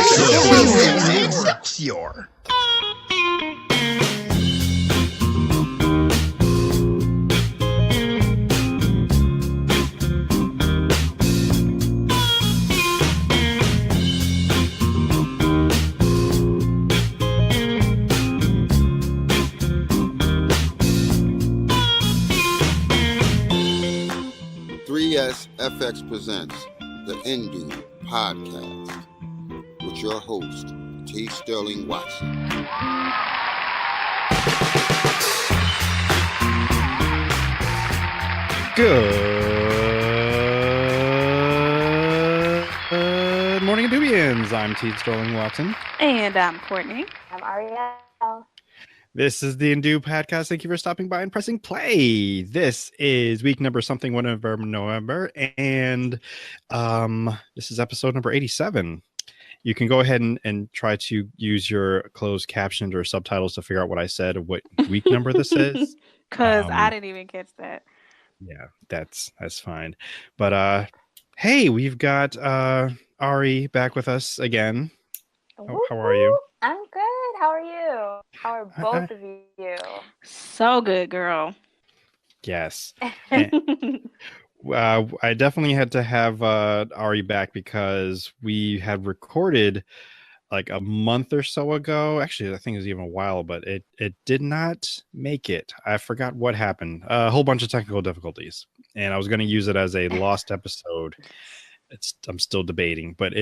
Excelsior. FX presents the Indu Podcast with your host, T. Sterling Watson. Good morning, Indubians. I'm T. Sterling Watson. And I'm Courtney. I'm Ariel. This is the Indu Podcast. Thank you for stopping by and pressing play. This is week number something, whatever, November, and this is episode number 87. You can go ahead and try to use your closed captions or subtitles to figure out what I said, what week number this is. Because I didn't even catch that. Yeah, that's fine. But hey, we've got Ari back with us again. How are you? I'm good. How are you? How are both of you? So good, girl. Yes. I definitely had to have Ari back because we had recorded like a month or so ago. Actually, I think it was even a while, but it did not make it. I forgot what happened. A whole bunch of technical difficulties, and I was going to use it as a lost episode. I'm still debating, but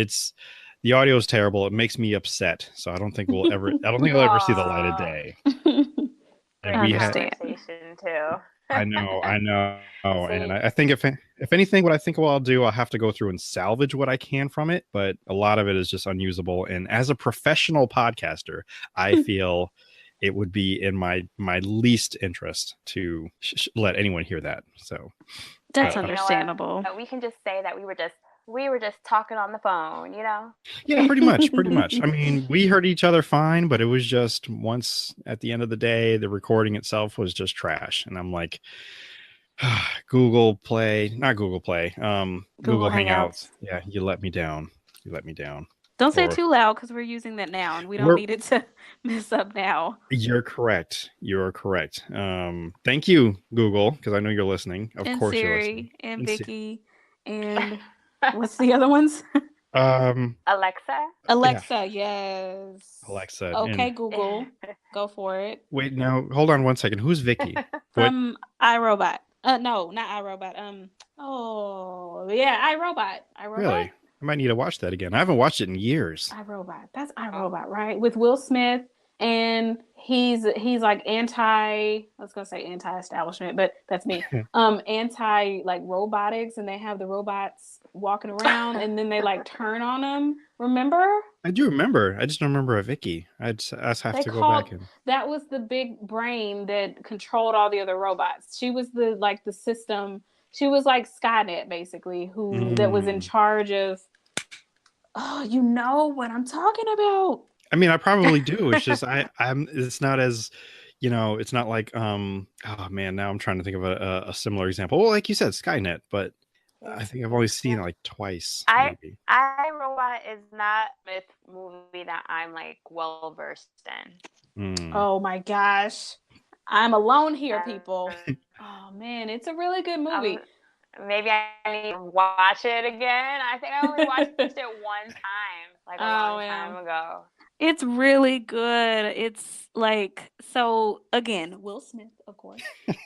the audio is terrible. It makes me upset. So I don't think I'll ever see the light of day. And we had conversation too. I know. And I think if anything, what I think I'll do, I'll have to go through and salvage what I can from it. But a lot of it is just unusable. And as a professional podcaster, I feel it would be in my least interest to let anyone hear that. So that's understandable. We can just say that we were just talking on the phone, you know? Yeah, pretty much. I mean, we heard each other fine, but it was just once at the end of the day, the recording itself was just trash. And I'm like, Google Hangouts. Yeah, you let me down. Don't say it too loud because we're using that now and we don't need it to mess up now. You're correct. Thank you, Google, because I know you're listening. Of course Siri, you're listening. And Vicky and what's the other ones? Alexa, yeah. Yes. Alexa. Okay, Google, go for it. Wait, now hold on one second. Who's Vicky? From iRobot. No, not iRobot. iRobot. Really? I might need to watch that again. I haven't watched it in years. iRobot. That's iRobot, right? With Will Smith, and he's like anti-establishment, but that's me. Anti like robotics, and they have the robots walking around, and then they like turn on them. Remember? I do remember. I just don't remember a Vicky. I have to go back and. That was the big brain that controlled all the other robots. She was the system. She was like Skynet, basically, that was in charge of. Oh, you know what I'm talking about. I mean, I probably do. It's just it's not as, it's not like oh man, now I'm trying to think of a similar example. Well, like you said, Skynet, but I think I've only seen it like twice. Maybe. iRobot is not a myth movie that I'm like well versed in. Oh my gosh. I'm alone here, people. Oh man, it's a really good movie. Maybe I need to watch it again. I think I only watched it one time, like a long time ago. It's really good. It's like, so again, Will Smith, of course,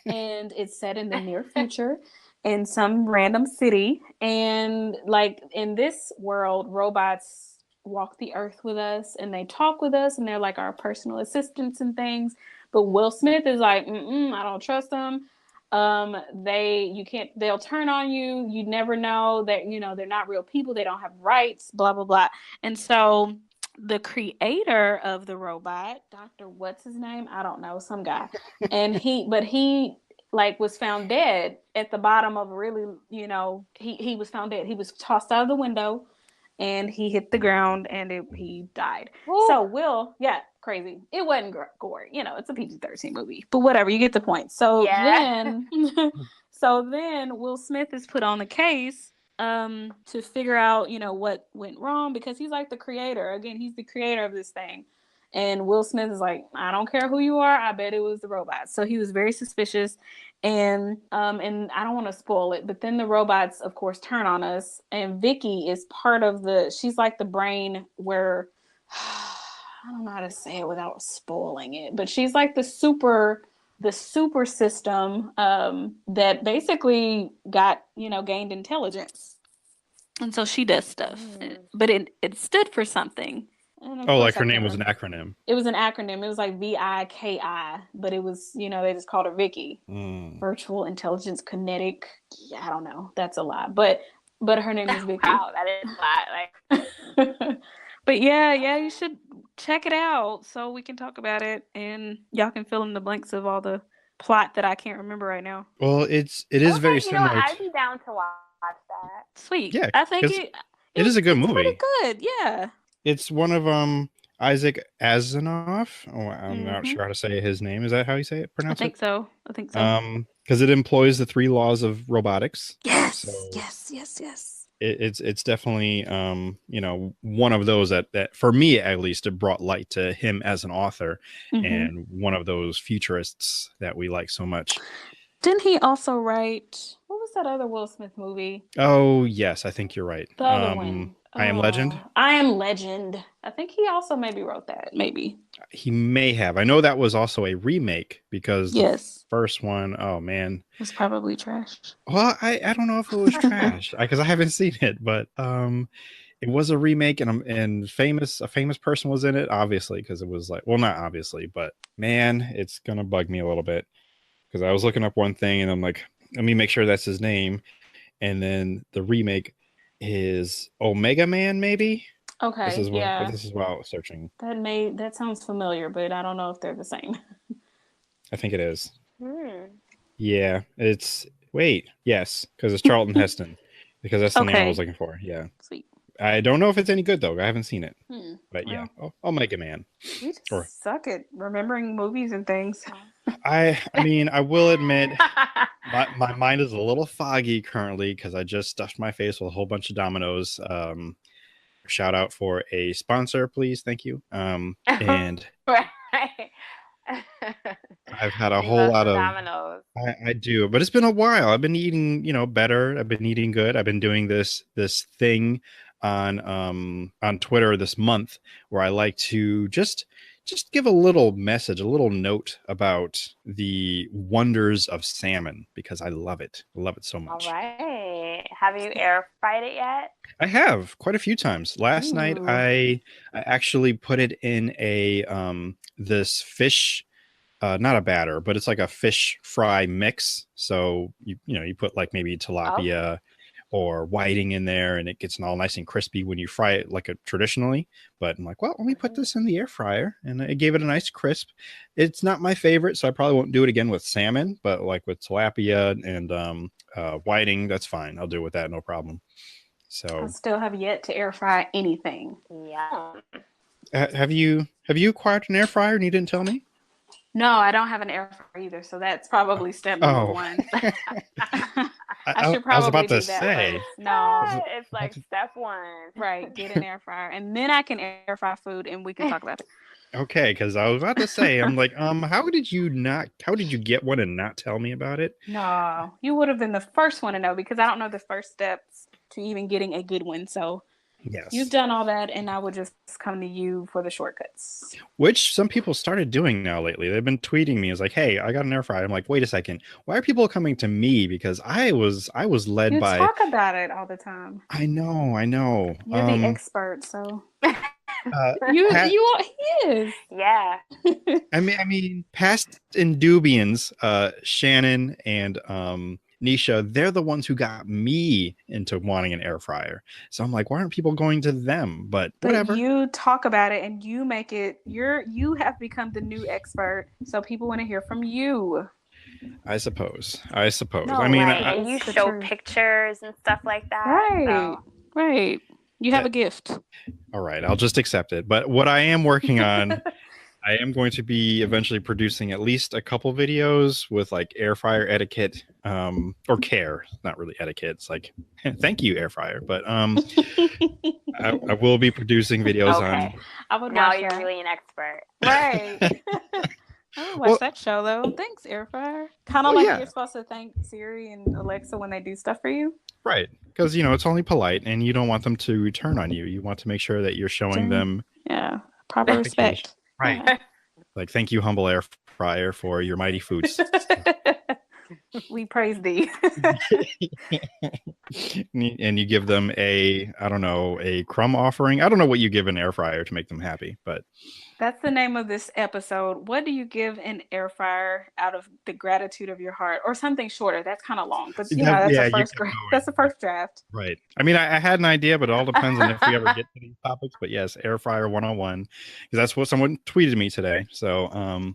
and it's set in the near future in some random city. And like in this world, robots walk the earth with us and they talk with us and they're like our personal assistants and things. But Will Smith is like, I don't trust them. They'll turn on you. You never know that, they're not real people. They don't have rights, blah, blah, blah. And so the creator of the robot, Dr. What's his name? I don't know, some guy. And he like was found dead at the bottom of he was found dead. He was tossed out of the window and he hit the ground and he died. Ooh. So crazy. It wasn't gory. It's a PG-13 movie, but whatever, you get the point. So then Will Smith is put on the case to figure out, what went wrong, because he's like the creator. Again, he's the creator of this thing. And Will Smith is like, I don't care who you are. I bet it was the robots. So he was very suspicious. And I don't want to spoil it, but then the robots, of course, turn on us. And Vicky is part of she's like the brain where, I don't know how to say it without spoiling it, but she's like the super system that basically got, gained intelligence. And so she does stuff. But it stood for something. Oh, like her name was an acronym. It was an acronym. It was like VIKI, but it was, they just called her Vicky. Virtual Intelligence Kinetic. Yeah, I don't know. That's a lot. But her name is Vicky. Wow, that is a lot. Like, but yeah, you should check it out so we can talk about it and y'all can fill in the blanks of all the plot that I can't remember right now. Well, it is very similar. I'd be down to watch that. Sweet. Yeah, I think it is a good movie. Pretty good, yeah. It's one of Isaac Asimov. Oh, I'm not sure how to say his name. Is that how you say it? Pronounce it? I think so. Because it employs the 3 laws of robotics. Yes. So Yes. It's definitely one of those that for me at least, it brought light to him as an author and one of those futurists that we like so much. Didn't he also write, what was that other Will Smith movie? Oh yes, I think you're right. The other one. I Am Legend. I Am Legend. I think he also maybe wrote that. Maybe he may have. I know that was also a remake because the first one, oh man, it was probably trash. Well, I don't know if it was trash because I haven't seen it, but it was a remake and a famous person was in it, obviously, because it was like, well, not obviously, but man, it's gonna bug me a little bit because I was looking up one thing and I'm like, let me make sure that's his name, and then the remake is Omega Man, maybe. Okay. This is what I was searching. That sounds familiar, but I don't know if they're the same. I think it is. Yeah, yes, because it's Charlton Heston, because that's the name I was looking for. Yeah. Sweet. I don't know if it's any good though. I haven't seen it, but yeah, Omega Man. You just suck at remembering movies and things. I mean, I will admit, my mind is a little foggy currently because I just stuffed my face with a whole bunch of Dominoes. Shout out for a sponsor, please. Thank you. And I've had a whole lot of Dominoes. I do, but it's been a while. I've been eating, better. I've been eating good. I've been doing this thing on Twitter this month where I like to just give a little message, a little note about the wonders of salmon because I love it. I love it so much. All right. Have you air fried it yet? I have quite a few times. Last night I actually put it in a this fish, not a batter, but it's like a fish fry mix. So you put like maybe tilapia or whiting in there, and it gets all nice and crispy when you fry it like traditionally. But I'm like, well, let me put this in the air fryer, and it gave it a nice crisp. It's not my favorite, so I probably won't do it again with salmon, but like with tilapia and whiting, that's fine. I'll do it with that, no problem. So I still have yet to air fry anything. Yeah. Have you acquired an air fryer and you didn't tell me? No, I don't have an air fryer either, so that's probably step number one. I should probably I was about do to that say. first. No, it's like step one. Right, get an air fryer, and then I can air fry food, and we can talk about it. Okay, because I was about to say, I'm like, how did you get one and not tell me about it? No, you would have been the first one to know because I don't know the first steps to even getting a good one. So yes, you've done all that, and I would just come to you for the shortcuts. Which some people started doing now lately. They've been tweeting me. It's like, hey, I got an air fryer. I'm like, wait a second. Why are people coming to me? Because I was led by. You talk about it all the time. I know. You're the expert, so. He is. Yeah. I mean, past Indubians, Shannon and Nisha, they're the ones who got me into wanting an air fryer. So I'm like, why aren't people going to them? But whatever. You talk about it and you make it. You have become the new expert, so people want to hear from you. I suppose. No, I mean, and you show pictures and stuff like that. Right. You have a gift. All right, I'll just accept it. But what I am working on I am going to be eventually producing at least a couple videos with like air fryer etiquette, or care. Not really etiquette. It's like, thank you, air fryer. But I will be producing videos Okay. I would Now watch you're that. really an expert. Right. I would watch Well- that show though. Thanks, air fryer. Kind of Well, like yeah. you're supposed to thank Siri and Alexa when they do stuff for you. Right, because it's only polite, and you don't want them to turn on you. You want to make sure that you're showing them Yeah, proper respect. Right. Yeah. Like, thank you, humble air fryer, for your mighty foods. We praise thee. And you give them a crumb offering. I don't know what you give an air fryer to make them happy, but That's the name of this episode. What do you give an air fryer out of the gratitude of your heart, or something shorter? That's kind of long, but that's the first draft. right. I mean, I had an idea, but it all depends on if we ever get to these topics. But yes, air fryer 101, because that's what someone tweeted me today. So,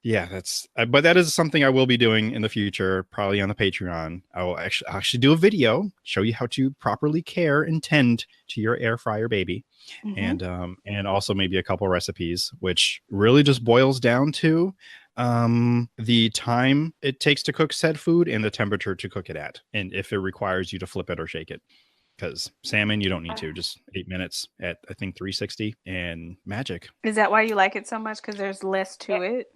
yeah, but that is something I will be doing in the future, probably on the Patreon. I will actually do a video, show you how to properly care and tend to your air fryer baby. Mm-hmm. And also maybe a couple recipes, which really just boils down to the time it takes to cook said food and the temperature to cook it at, and if it requires you to flip it or shake it. Because salmon, you don't need to, just 8 minutes at, I think, 360 and magic. Is that why you like it so much? Because there's less to it?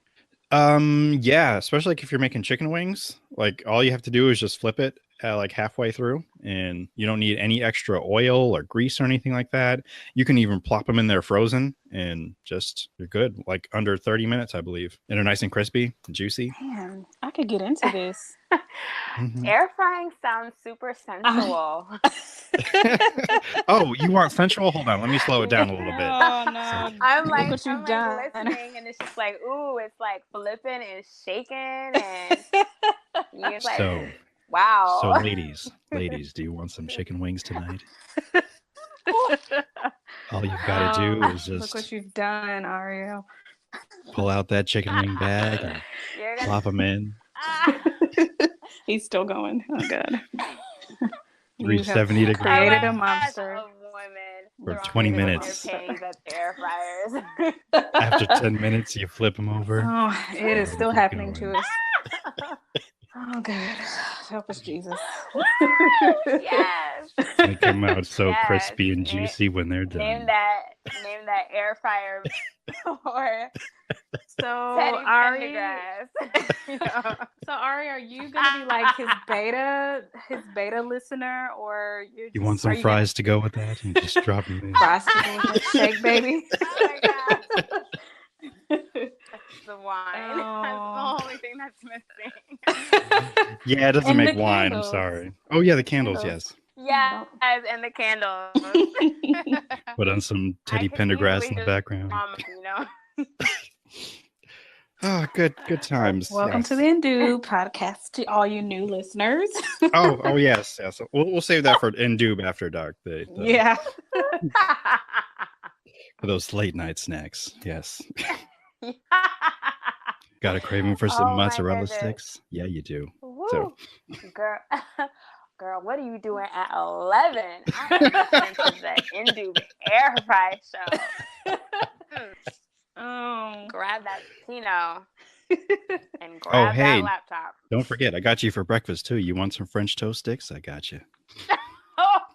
Yeah, especially like if you're making chicken wings, like all you have to do is just flip it like halfway through, and you don't need any extra oil or grease or anything like that. You can even plop them in there frozen, and just you're good. Like under 30 minutes, I believe, and they're nice and crispy, and juicy. Man, I could get into this. Mhm. Air frying sounds super sensual. Oh, you want sensual? Hold on, let me slow it down a little bit. Oh no! I'm Look like, what you've I'm done. like listening, and it's just like, ooh, it's like flipping and shaking, and you're like, So wow. ladies, do you want some chicken wings tonight? All you've got to do is Look what just you've done, Ariel. pull out that chicken wing bag and You're gonna- plop them in. He's still going. Oh god. 370 You have degrees. created a Of monster. women For throwing 20 their minutes. panties at air fryers. After 10 minutes, you flip them over. Oh, it is still Keep happening going. to us. Oh god. Help us, Jesus. Yes. They come out so Yes. crispy and juicy when they're Name done. that air fryer or So Teddy Ari, Pendergrass. so Ari, are you gonna be like his beta listener, or You want some fries to go with that? And just drop them in. fries to shake, baby? Oh my god. That's the wine. Oh. That's the only thing that's missing. Yeah, it doesn't And make the wine. candles. I'm sorry. Oh, yeah, the candles, Candles. yes. Yes, and the candles. Put on some Teddy I could Pendergrass easily in the just background. Oh, good times. Welcome yes. to the Indu podcast to all you new listeners. Oh, yes. We'll save that for Indube After Dark. Yeah. For those late night snacks. Yes. Got a craving for some Oh my mozzarella goodness. sticks? Yeah, you do. Woo. So- Girl, what are you doing at 11? I'm listening to the Indu Air Fry show. Oh. Grab that Tino and grab hey. that laptop. Don't forget, I got you for breakfast too. You want some French toast sticks? I got you.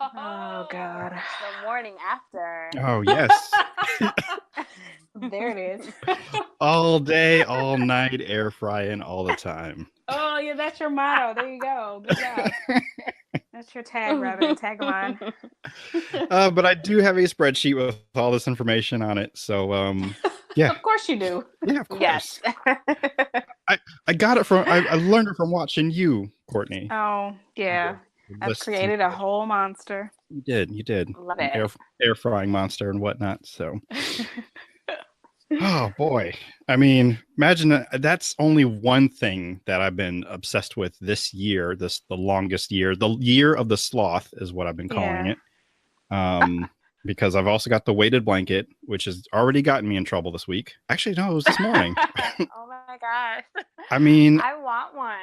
Oh God. The morning after. Oh, yes. There it is. All day, all night, air frying all the time. Oh yeah, that's your motto. There you go. Good job. That's your tag, Rabbit. Tagline. But I do have a spreadsheet with all this information on it. So, yeah. Of course you do. Yeah, of course. Yes. I got it I learned it from watching you, Courtney. Oh yeah. I've List- created a whole monster. You did. Love An it. air frying monster and whatnot. So, oh boy. I mean, imagine that's only one thing that I've been obsessed with this year. The longest year. The year of the sloth is what I've been calling it. Because I've also got the weighted blanket, which has already gotten me in trouble this week. Actually, no, it was this morning. Oh my gosh. I mean, I want one.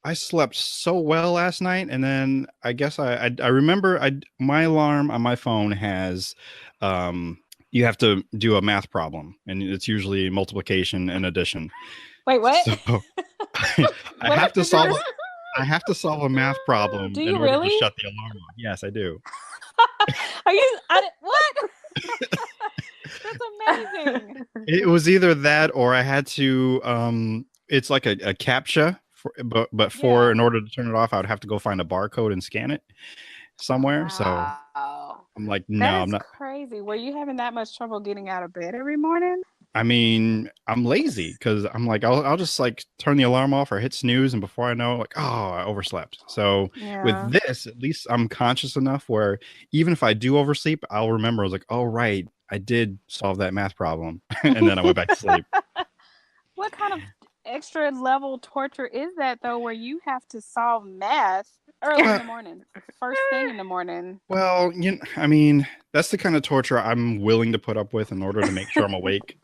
I slept so well last night, and then I guess I remember my alarm on my phone has you have to do a math problem, and it's usually multiplication and addition. Wait, what? So I What have to do? solve. I have to solve a math problem Do in you order really? to shut the alarm off. Yes, I do. Are you? What? That's amazing. It was either that or I had to. It's like a CAPTCHA, but for Yeah. in order to turn it off, I would have to go find a barcode and scan it somewhere. So Wow. I'm like, no, That I'm is not. crazy. Were you having that much trouble getting out of bed every morning? I mean, I'm lazy because I'm like, I'll just like turn the alarm off or hit snooze, and before I know, like, oh, I overslept. So Yeah. with this, at least I'm conscious enough where even if I do oversleep, I'll remember. I was like, oh right, I did solve that math problem, and then I went back to sleep. What kind of extra level torture is that though, where you have to solve math early in the morning, first thing in the morning? Well, I mean, that's the kind of torture I'm willing to put up with in order to make sure I'm awake.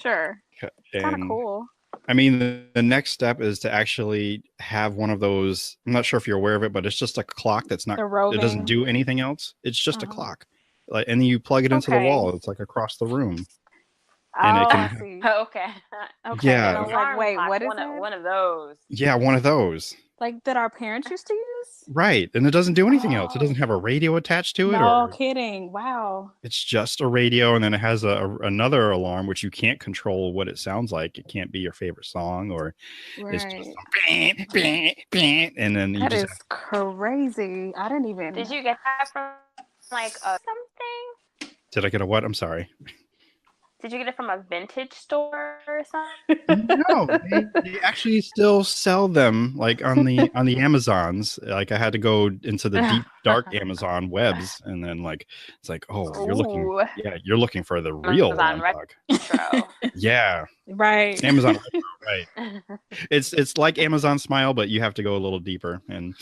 Sure. Kind of And cool. I mean, the next step is to actually have one of those. I'm not sure if you're aware of it, but it's just a clock that's not. The It roving. doesn't do anything else. It's just a Uh-huh. clock, like, and then you plug it into the Okay. wall. It's like across the room. And it Oh, can- I see. Okay. Okay. Yeah. And I was like, wait, Alarm what clock, is that? one of those. Yeah, one of those. Like that our parents used to use? Right, and it doesn't do anything else. It Oh. doesn't have a radio attached to it, No or kidding. Wow. it's just a radio, and then it has another alarm which you can't control what it sounds like. It can't be your favorite song, or it's just Right. bang, bang, bang, and then you That just is crazy. I didn't even. Did you get that from like something? did I get a what? I'm sorry. Did you get it from a vintage store or something? No, they actually still sell them like on the Amazons. Like I had to go into the deep dark Amazon webs, and then like it's like, oh, Ooh. you're looking for the real Amazon alarm clock. Retro. Yeah, Right. Amazon Retro, right. It's like Amazon Smile, but you have to go a little deeper and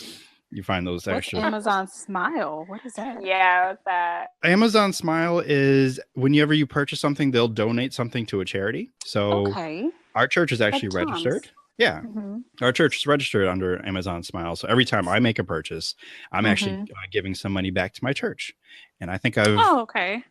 you find those What's extra. Amazon Smile? What is that? Yeah, what's that? Amazon Smile is whenever you purchase something, they'll donate something to a charity. So Okay. our church is actually Tom's. registered. Yeah, Mhm. our church is registered under Amazon Smile. So every time I make a purchase, I'm actually giving some money back to my church. And I think I've Oh, okay.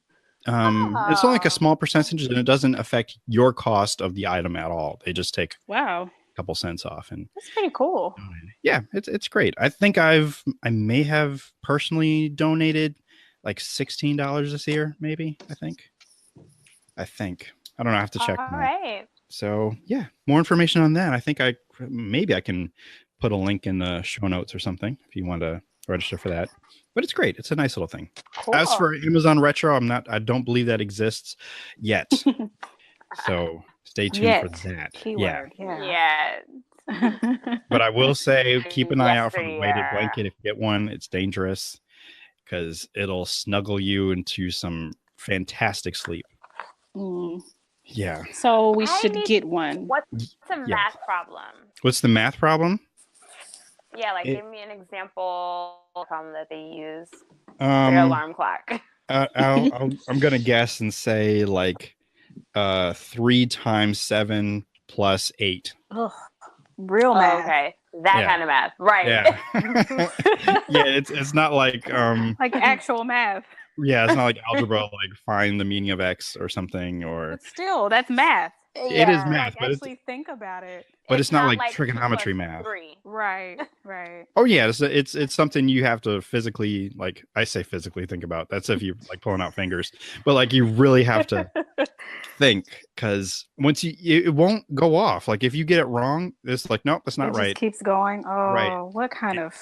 it's only like a Oh. small percentage, and it doesn't affect your cost of the item at all. They just take Wow. a couple cents off, and That's pretty cool. yeah, it's great. I think I may have personally donated like $16 this year, maybe. I think. I don't know. I have to check. All more. right. So yeah, more information on that. I think maybe I can put a link in the show notes or something if you want to register for that. But it's great. It's a nice little thing. Cool. As for Amazon Retro, I don't believe that exists yet. So stay tuned for that. Yeah. Keyword. Yeah. Yeah. But I will say, keep an eye out for the weighted Yesteryear. blanket. If you get one, it's dangerous because it'll snuggle you into some fantastic sleep. Mm. Yeah. So we I should need- get one. What's a Yeah. math problem? What's the math problem? Yeah, like It- give me an example problem that they use for your Um, alarm clock. I'm gonna guess and say like 3 times 7 plus 8. Ugh. Real Oh, math. okay, that Yeah. kind of math, right? Yeah. Yeah, it's not like Like actual math. yeah, it's not like algebra, like find the meaning of X or something, or But still, that's math. it is Yeah. math, Like but actually think about it. it's not like 2 trigonometry plus math. 3. Right. Right. Oh yeah, it's something you have to physically, like I say physically think about. That's if you like pulling out fingers, but like you really have to think, because once it won't go off. Like if you get it wrong, it's like nope, that's not It right. just keeps going. Oh, Right. what kind of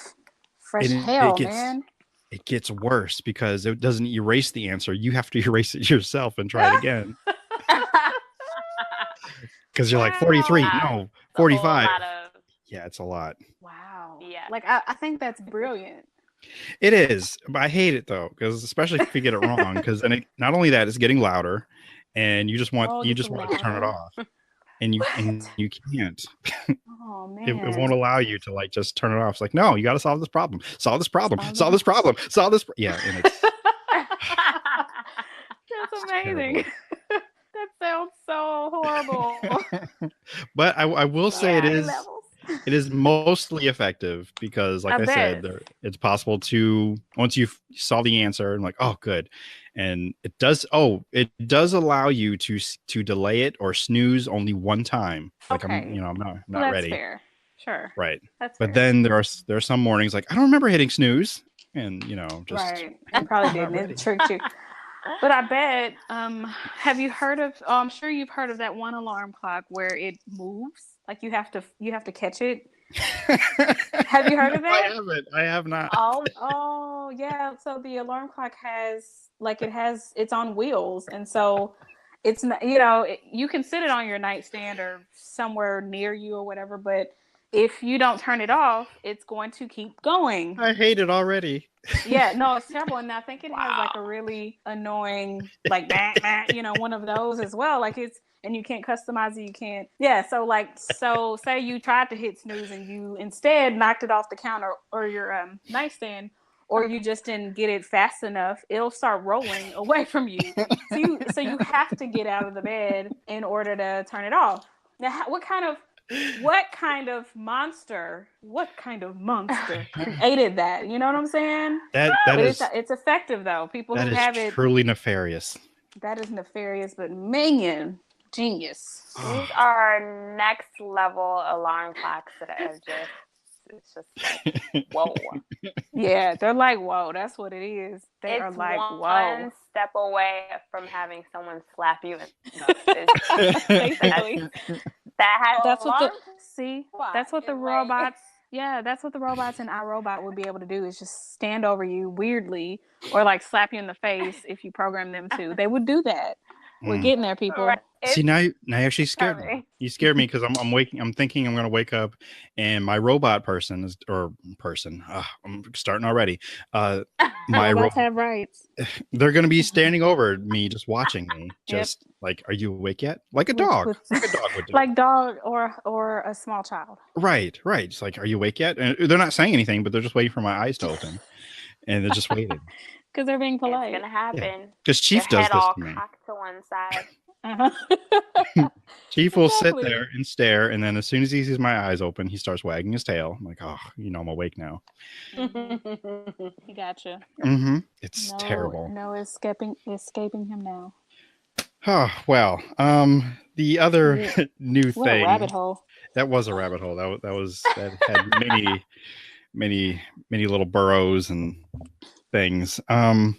fresh And hell, it gets- man? It gets worse because it doesn't erase the answer. You have to erase it yourself and try it again. Because you're like 43, Wow. no, A whole 45. lot of- Yeah, it's a lot. Wow. Yeah. Like I think that's brilliant. It is, but I hate it though, because especially if you get it wrong, because then not only that, it's getting louder, and you just want Oh, you it's just want to turn it louder? off, and you can't. Oh man. It won't allow you to like just turn it off. It's like no, you got to solve this problem. Solve this problem. Solve Solve this- this problem. Solve this. Yeah, and it's That's amazing. That sounds so horrible. but I will say it Yeah. is. Levels. It is mostly effective because, like I I said, bet. it's possible to once you solve the answer and like, oh, good, and it does allow you to delay it or snooze only one time. Like Okay. I'm not Well, that's ready. fair. Sure. Right. That's But fair. then there are some mornings like I don't remember hitting snooze, and just right. It probably I'm not didn't. ready. It tricked you. But I bet, have you heard of? Oh, I'm sure you've heard of that one alarm clock where it moves. Like you have to catch it. Have you heard of that? I haven't. I have not. Oh yeah. So the alarm clock it's on wheels, and so it's not, you can sit it on your nightstand or somewhere near you or whatever. But if you don't turn it off, it's going to keep going. I hate it already. Yeah, no, it's terrible. And I think it has like a really annoying, like, one of those as well. Like and you can't customize it. You can't. Yeah. So say you tried to hit snooze and you instead knocked it off the counter or your nightstand, or you just didn't get it fast enough, it'll start rolling away from you. So you have to get out of the bed in order to turn it off. Now, what kind of monster created that? You know what I'm saying? It's effective though. People who have it, truly nefarious. that is nefarious, but man, genius. These are next level alarm clocks that are it's just like, whoa. Yeah, they're like, whoa, that's what it is. They are like, one whoa. step away from having someone slap you in the face. Basically. That's what the robots that's what the robots in iRobot would be able to do, is just stand over you weirdly or like slap you in the face if you program them to. They would do that. We're getting there, people. Right. See, now you actually scared me. You scared me because I'm thinking I'm going to wake up and my robot person I'm starting already. My robots have rights. They're going to be standing over me, just watching me. Just like, are you awake yet? Like a dog. Like a dog would do. Like dog or a small child. Right. It's like, are you awake yet? And they're not saying anything, but they're just waiting for my eyes to open. And they're just waiting. Because they're being polite. It's gonna happen. Because Chief does this to me. Cocked to one side. Chief will sit there and stare, and then as soon as he sees my eyes open, he starts wagging his tail. I'm like, oh, I'm awake now. He gotcha. Mm-hmm. It's terrible. No escaping him now. Oh well. The other new thing. A rabbit hole. That was a rabbit hole. That had many little burrows and things. I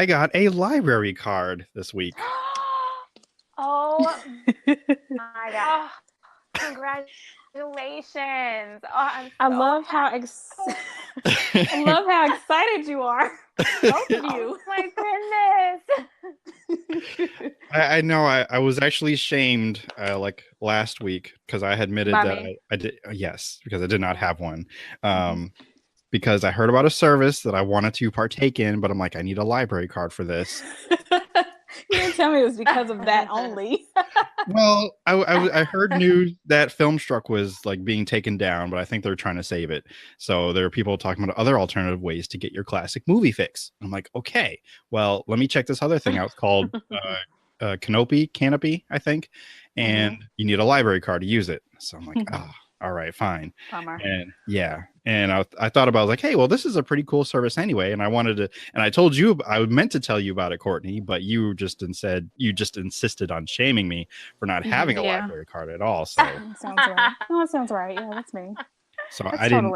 got a library card this week. Oh my god! Congratulations! Oh, I love how excited you are. Both of you. Oh my goodness! I know. I was actually shamed like last week because I admitted that I did. Yes, because I did not have one. Because I heard about a service that I wanted to partake in, but I'm like, I need a library card for this. You didn't tell me it was because of that only. Well, I heard news that Filmstruck was like being taken down, but I think they're trying to save it. So there are people talking about other alternative ways to get your classic movie fix. I'm like, okay, well, let me check this other thing out. It's called Canopy, I think, and you need a library card to use it. So I'm like, all right, fine. Bummer. And I thought about, like, hey, well, this is a pretty cool service anyway. And I wanted to, and I told you, I meant to tell you about it, Courtney, but you just insisted on shaming me for not having a library card at all. So sounds right. Oh, that sounds right. Yeah, that's me. So that's I didn't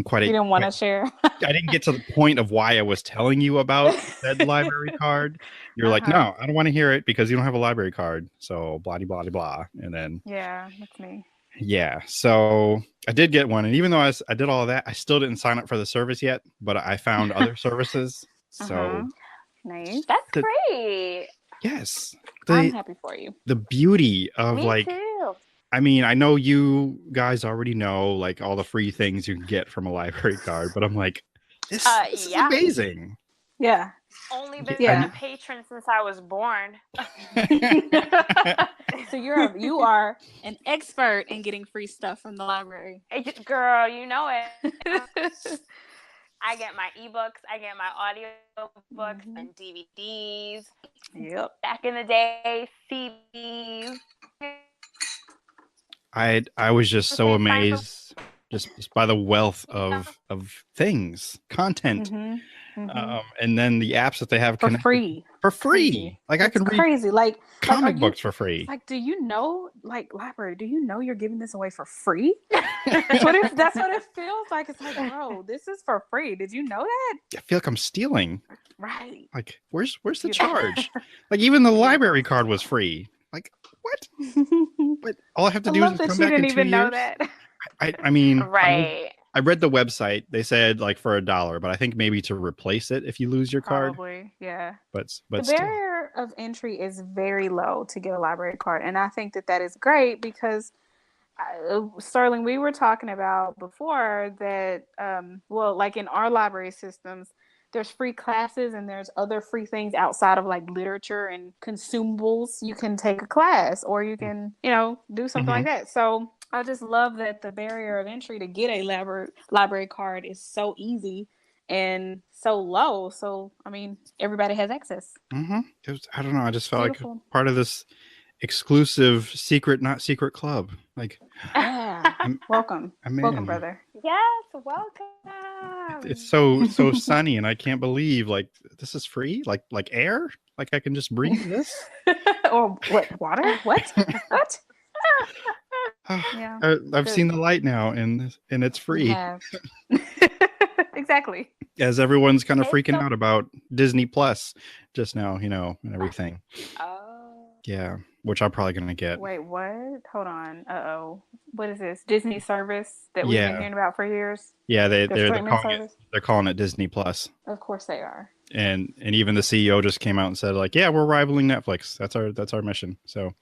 quite. You didn't want to share. I didn't get to the point of why I was telling you about said library card. You're like, no, I don't want to hear it because you don't have a library card. So blah, blah, blah, blah. And then. Yeah, that's me. Yeah, so I did get one, and even though I did all of that, I still didn't sign up for the service yet, but I found other services. So nice. That's great. Yes. I'm happy for you. The beauty of Me too. I mean, I know you guys already know like all the free things you can get from a library card, but I'm like, this is amazing. Yeah. Only been a patron since I was born. So you are an expert in getting free stuff from the library. Girl, you know it. I get my ebooks, I get my audio books and DVDs. Yep. Back in the day, CDs. I was just so amazed just by the wealth of things, content. And then the apps that they have For connected free. for free. Crazy. Like I It's can read crazy. Like comic are books for free. Like, do you know, like, library, do you know you're giving this away for free? That's what it feels like. It's like, bro, this is for free. Did you know that? I feel like I'm stealing. Right. Like, where's the Yeah. charge? Like, even the library card was free. Like, what? But all I have to do is love that come you back in didn't 2 even know years. that. I mean, Right. I read the website. They said like for $1, but I think maybe to replace it if you lose your card. Probably, yeah. But The still. barrier of entry is very low to get a library card, and I think that is great because Sterling, we were talking about before that, well, like in our library systems, there's free classes and there's other free things outside of like literature and consumables. You can take a class or you can, do something like that. So I just love that the barrier of entry to get a library card is so easy and so low. So, I mean, everybody has access. I don't know. I just felt Beautiful. like part of this exclusive secret, not secret club. Like, yeah. Welcome. Welcome, brother. Yes, welcome. It's so sunny, and I can't believe like this is free. Like air. Like I can just breathe this. Or what? Water? What? What? Yeah. I've seen the light now, and it's free. Yeah. Exactly. As everyone's kind of freaking out about Disney Plus just now, and everything. Oh. Yeah, which I'm probably gonna get. Wait, what? Hold on. Uh-oh. What is this? Disney service that we've been hearing about for years? Yeah, they're calling it Disney Plus. Of course they are. And even the CEO just came out and said like, yeah, we're rivaling Netflix. That's our mission. So.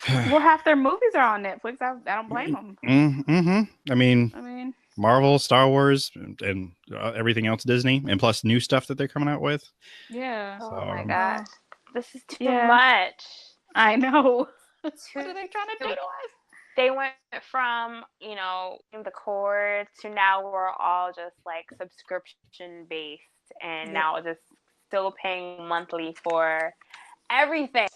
Well, half their movies are on Netflix. I don't blame them. I mean, Marvel, Star Wars, and everything else Disney, and plus new stuff that they're coming out with. Yeah. Oh my god, this is too much. I know. What are they trying to do to us? They went from the cord to now we're all just like subscription based, and now just still paying monthly for everything.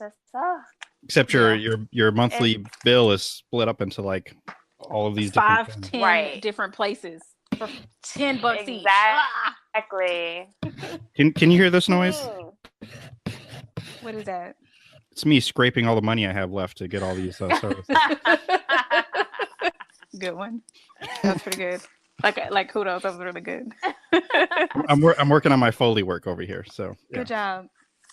Except your monthly bill is split up into like all of these 5-10 different places for $10 each. Exactly. Can you hear this noise? What is that? It's me scraping all the money I have left to get all these services. Good one. That's pretty good. Like kudos. That was really good. I'm working on my Foley work over here. So yeah. Good job.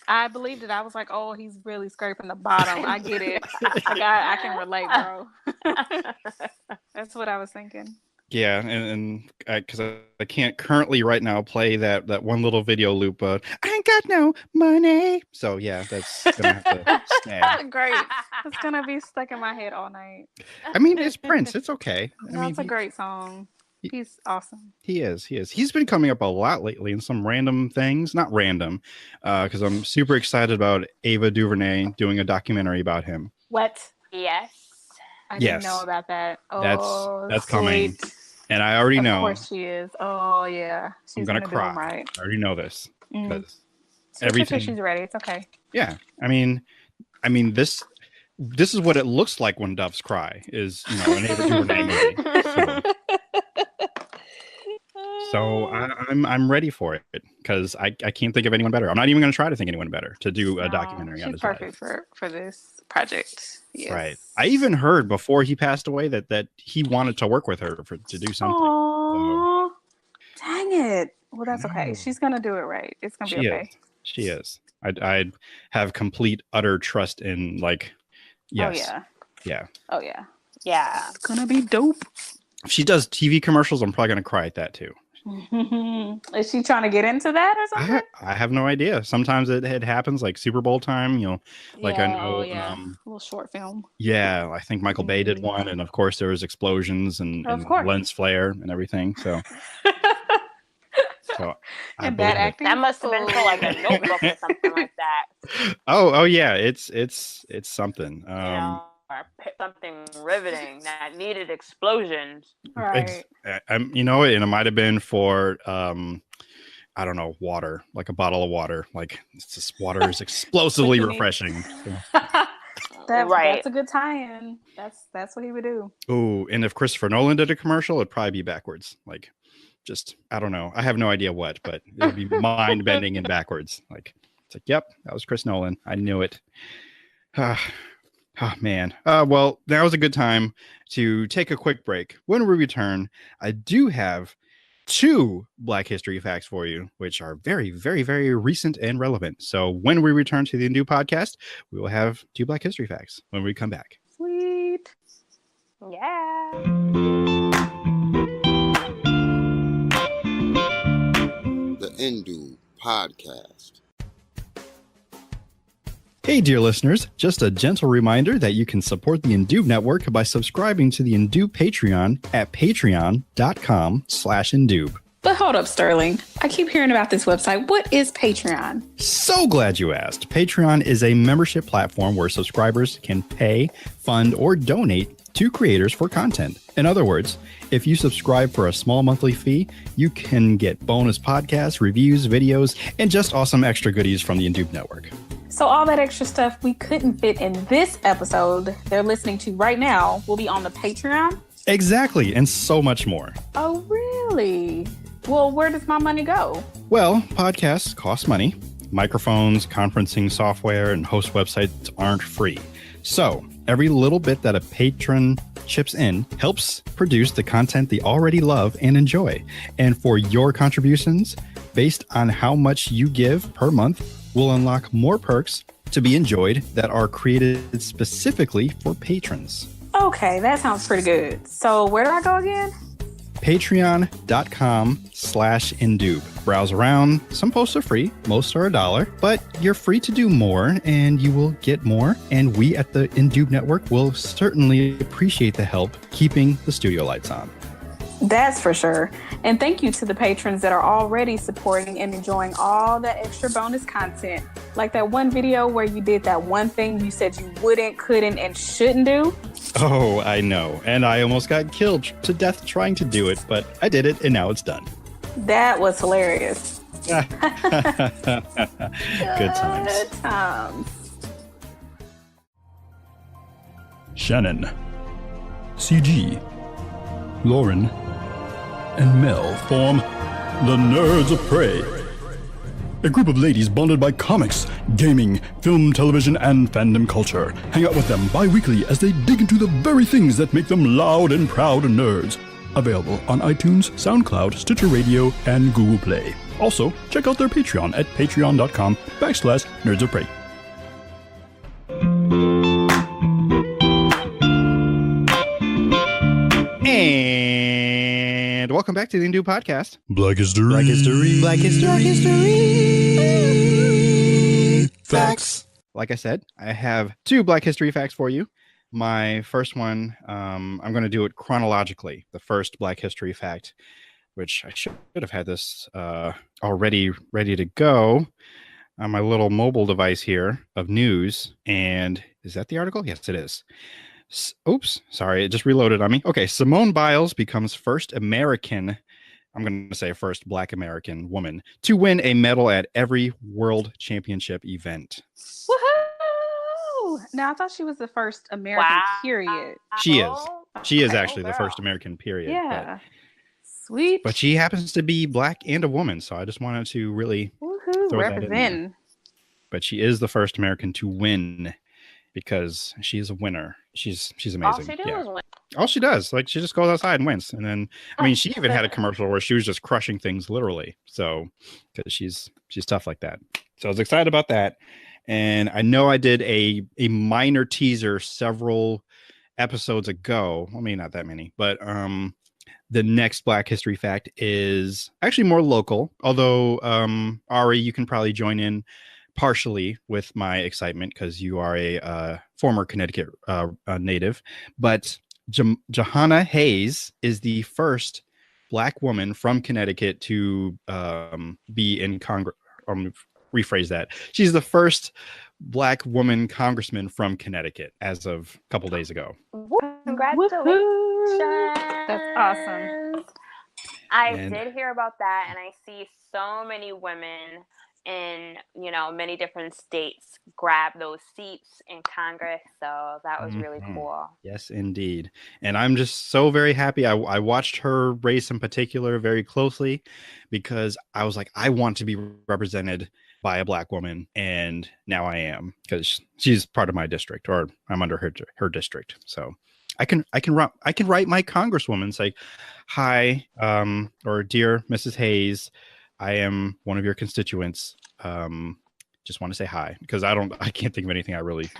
I believed it. I was like, oh, he's really scraping the bottom. I get it. I can relate, bro. That's what I was thinking. Yeah, and because I can't currently right now play that one little video loop. I ain't got no money. So yeah, that's gonna have to stay. Great. It's gonna be stuck in my head all night. I mean, it's Prince. It's okay. It's a great song. He's awesome. He is. He's been coming up a lot lately in some random things. Not random, because I'm super excited about Ava DuVernay doing a documentary about him. What? Yes. I didn't know about that. Oh, that's coming. And I already know. Of course she is. Oh yeah. I'm gonna cry. Right. I already know this. Because everything. She's ready. It's okay. Yeah. I mean, this is what it looks like when doves cry. Is an Ava DuVernay movie. So I'm ready for it because I can't think of anyone better. I'm not even going to try to think of anyone better to do a documentary on his life. She's perfect for this project. Yes. Right. I even heard before he passed away that he wanted to work with her to do something. Aww. So, dang it. Well, that's okay. She's going to do it right. It's going to be okay. She is. I have complete, utter trust in yes. Oh, yeah. Yeah. Oh, yeah. Yeah. It's going to be dope. If she does TV commercials, I'm probably going to cry at that too. Is she trying to get into that or something? I have no idea. Sometimes it happens like Super Bowl time, I know a little short film. Yeah, I think Michael Bay did one, and of course there was explosions and lens flare and everything. So and bad acting. That must have been for like a notebook or something like that. Oh yeah, it's something. Or something riveting that needed explosions. Right. And it might have been for I don't know, water, like a bottle of water. Like water is explosively refreshing. So. That's a good tie-in. That's what he would do. Oh, and if Christopher Nolan did a commercial, it'd probably be backwards. Like just, I don't know. I have no idea what, but it'll be mind bending and backwards. Like, it's like, yep, that was Chris Nolan. I knew it. Oh, man. Well, that was a good time to take a quick break. When we return, I do have 2 Black History facts for you, which are very, very, very recent and relevant. So when we return to the Undo podcast, we will have 2 Black History facts when we come back. Sweet. Yeah. The Undo podcast. Hey, dear listeners, just a gentle reminder that you can support the Indube Network by subscribing to the Indube Patreon at patreon.com/Indube. But hold up, Sterling. I keep hearing about this website. What is Patreon? So glad you asked. Patreon is a membership platform where subscribers can pay, fund, or donate to creators for content. In other words, if you subscribe for a small monthly fee, you can get bonus podcasts, reviews, videos, and just awesome extra goodies from the Indube Network. So all that extra stuff we couldn't fit in this episode they're listening to right now will be on the Patreon? Exactly, and so much more. Oh, really? Well, where does my money go? Well, podcasts cost money. Microphones, conferencing software, and host websites aren't free. So every little bit that a patron chips in helps produce the content they already love and enjoy. And for your contributions, based on how much you give per month, we'll unlock more perks to be enjoyed that are created specifically for patrons. Okay, that sounds pretty good. So where do I go again? Patreon.com/Indube. Browse around. Some posts are free. Most are $1, but you're free to do more and you will get more. And we at the Indube Network will certainly appreciate the help keeping the studio lights on. That's for sure. And thank you to the patrons that are already supporting and enjoying all that extra bonus content. Like that one video where you did that one thing you said you wouldn't, couldn't, and shouldn't do. Oh, I know. And I almost got killed to death trying to do it, but I did it and now it's done. That was hilarious. Good times. Good times. Shannon, CG, Lauren, and Mel form the Nerds of Prey. A group of ladies bonded by comics, gaming, film, television, and fandom culture. Hang out with them bi-weekly as they dig into the very things that make them loud and proud nerds. Available on iTunes, SoundCloud, Stitcher Radio, and Google Play. Also, check out their Patreon at patreon.com/Nerds of Prey. And welcome back to the Indube podcast. Black History. Black History. Black History. Black History. Facts. Like I said, I have 2 Black History facts for you. My first one, I'm going to do it chronologically. The first Black History fact, which I should have had this already ready to go on my little mobile device here of news. And is that the article? Yes, it is. Oops, sorry, it just reloaded on me. Okay, Simone Biles becomes first American, I'm going to say first Black American woman to win a medal at every World Championship event. Woohoo! Now, I thought she was the first American, period. She is. She is Okay, actually the girl. first American, period. Yeah. Sweet. But she happens to be Black and a woman, so I just wanted to really Woohoo, throw that in there. representing. But she is the first American to win because she's a winner. She's amazing. All she do Yeah. is win. All she does, like she just goes outside and wins. And then, I mean, she even had a commercial where she was just crushing things literally. So, because she's tough like that. So I was excited about that. And I know I did a minor teaser several episodes ago. I mean, not that many, but the next Black History fact is actually more local. Although Ari, you can probably join in partially with my excitement because you are a former Connecticut native. But Jahana Hayes is the first Black woman from Connecticut to be in Congress. Rephrase that. She's the first Black woman congressman from Connecticut as of a couple days ago. Congratulations. Woohoo. That's awesome. I did hear about that, and I see so many women in, many different states grab those seats in Congress. So that was really cool. Yes, indeed. And I'm just so very happy. I watched her race in particular very closely because I was like, I want to be represented by a Black woman. And now I am, because she's part of my district, or I'm under her district. So I can write my congresswoman, say, hi, or dear Mrs. Hayes, I am one of your constituents. Just want to say hi, because I can't think of anything I really,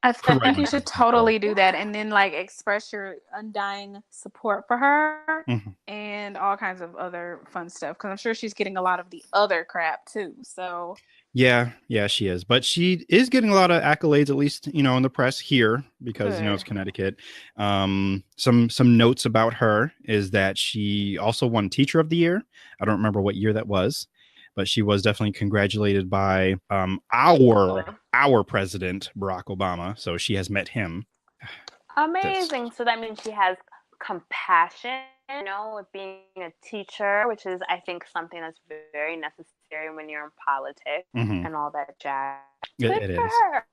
I think you should totally do that, and then like express your undying support for her and all kinds of other fun stuff, because I'm sure she's getting a lot of the other crap too. So yeah, she is, but she is getting a lot of accolades, at least in the press here, because it's Connecticut. Some notes about her is that she also won Teacher of the Year. I don't remember what year that was, but she was definitely congratulated by our president, Barack Obama. So she has met him. Amazing. So that means she has compassion, with being a teacher, which is, I think, something that's very necessary when you're in politics and all that jazz. It is. Her.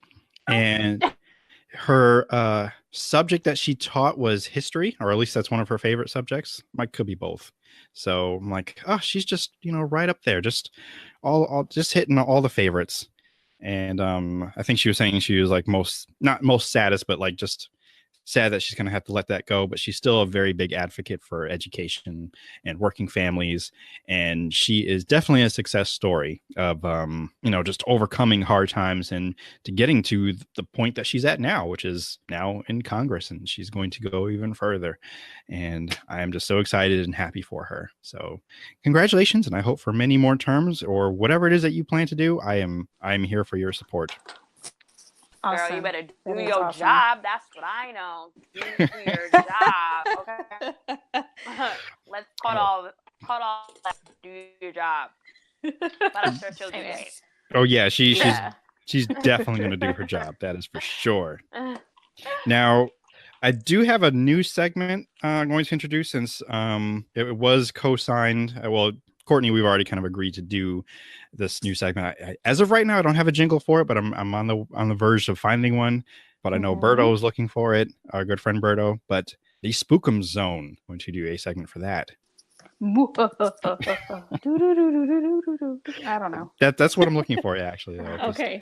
And her subject that she taught was history, or at least that's one of her favorite subjects. Might could be both. So I'm like, oh, she's just right up there, just all just hitting all the favorites. And I think she was saying she was like not most saddest, but like just sad that she's going to have to let that go, but she's still a very big advocate for education and working families. And she is definitely a success story of, just overcoming hard times and to getting to the point that she's at now, which is now in Congress, and she's going to go even further. And I am just so excited and happy for her. So congratulations. And I hope for many more terms, or whatever it is that you plan to do. I'm here for your support. Awesome. Girl, you better do your job. That's what I know. Do your job, okay? Let's cut all. Do your job. But I'm sure she'll do great. Oh yeah, she's definitely going to do her job. That is for sure. Now, I do have a new segment I'm going to introduce, since it was co-signed. Courtney, we've already kind of agreed to do this new segment. As of right now, I don't have a jingle for it, but I'm on the verge of finding one. But I know Berto is looking for it, our good friend Berto. But the Spook'em Zone, I'm going to do a segment for that. I don't know. That's what I'm looking for, actually. Though. Okay.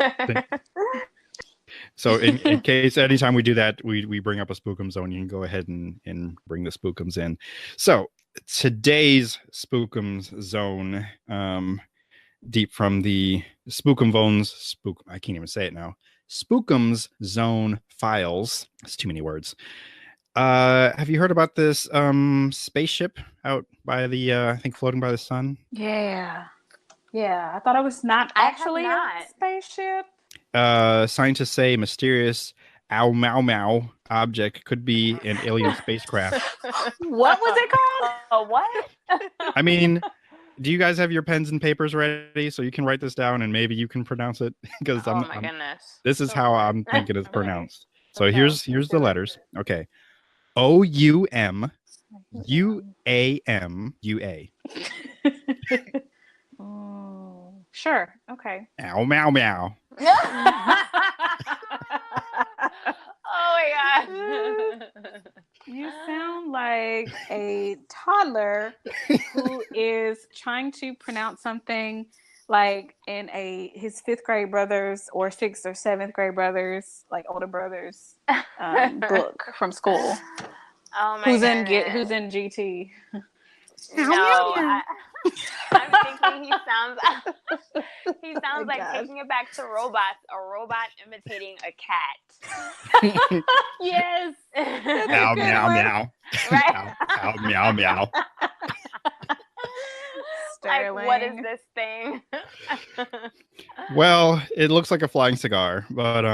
So in case anytime we do that, we bring up a Spook'em Zone, you can go ahead and bring the Spook'ems in. So today's Spook'em Zone, deep from the I can't even say it now. Spook'em's Zone files. That's too many words. Have you heard about this spaceship out by the I think floating by the sun? Yeah. I thought it was not actually a spaceship. Scientists say mysterious Oumuamua object could be an alien spacecraft. What was it called? What? I mean, do you guys have your pens and papers ready so you can write this down and maybe you can pronounce it? Because goodness. This is how I'm thinking it's pronounced. So here's the letters. Okay. Oumuamua. Sure. Okay. Oumuamua. Oh my god. You sound like a toddler who is trying to pronounce something like in his 5th grade brothers or 6th or 7th grade brothers, like older brothers, book from school. Oh my who's goodness. in GT? No, I'm thinking he sounds like taking it back to robots, a robot imitating a cat. Yes. Meow, meow, meow. Right? Ow, meow, meow. Like, what is this thing? Well, it looks like a flying cigar, but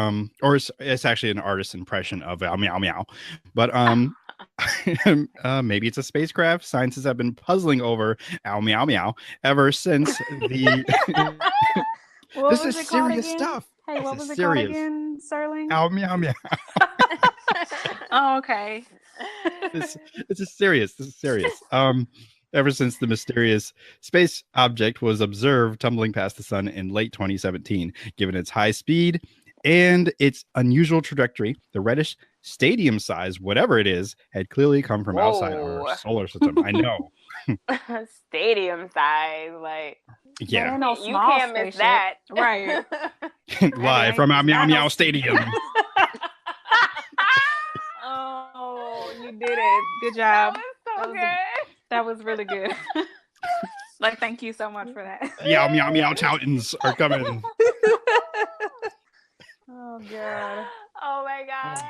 or it's actually an artist's impression of meow meow. But maybe it's a spacecraft. Scientists have been puzzling over meow meow ever since the. This is serious stuff. Hey, what was it called again, Sterling? Meow meow. Oh, okay. This is serious. ever since the mysterious space object was observed tumbling past the sun in late 2017. Given its high speed and its unusual trajectory, the reddish stadium size, whatever it is, had clearly come from outside our Whoa. solar system. I know. Stadium size, like That Yeah. ain't no you small can't miss spaceship. that. Right. Live from our Meow not Meow no- Stadium. Oh, you did it. Good job. That was so That was good. That was really good. Like, thank you so much for that. Meow Meow Meow Toutons are coming. Oh god. Oh my gosh.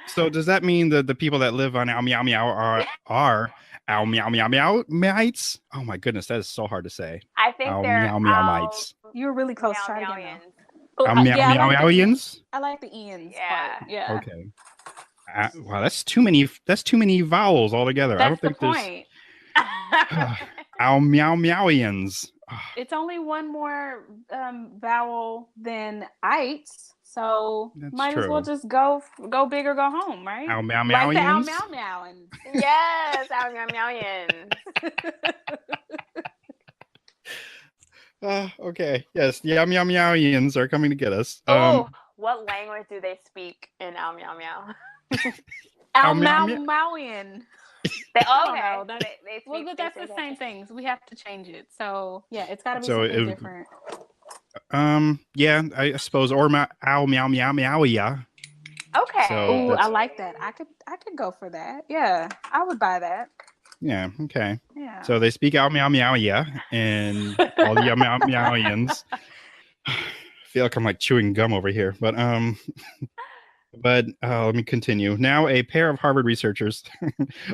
So does that mean that the people that live on Ow Meow Meow are Ow Meow Meow Meow mites? Oh my goodness, that is so hard to say. I think Ow they're Meow Meow mites. You were really close. Meow Try it again. Meowians. though. Ow Oh, Meow yeah, I Meow like the Meowians? I like the Ian's Yeah. part. Yeah. Okay. Wow, that's too many. That's too many vowels altogether. That's I don't think the there's. point. Ow Meow Meowians. It's only one more vowel than ites, so That's might as well true. just go big or go home, right? Ow Meow Like the ow Meowians. meow meow and Yes, Ow Meowians. Okay. Yes, the Ow Meow Meowians are coming to get us. Oh, what language do they speak in Ow Meow Meow? ow meow meow meow. meowian. They, I don't okay. know, that's- They speak, Well, but that's the same things. We have to change it. So yeah, it's got to be So something it- different. Yeah, I suppose, or Ow Meow Meow Meowia. Okay. So Ooh, I that's- like that. I could go for that. Yeah, I would buy that. Yeah. Okay. Yeah. So they speak Ow Meow Meowia, and all the Ow Meow Meowians. I feel like I'm like chewing gum over here, but let me continue. Now, a pair of Harvard researchers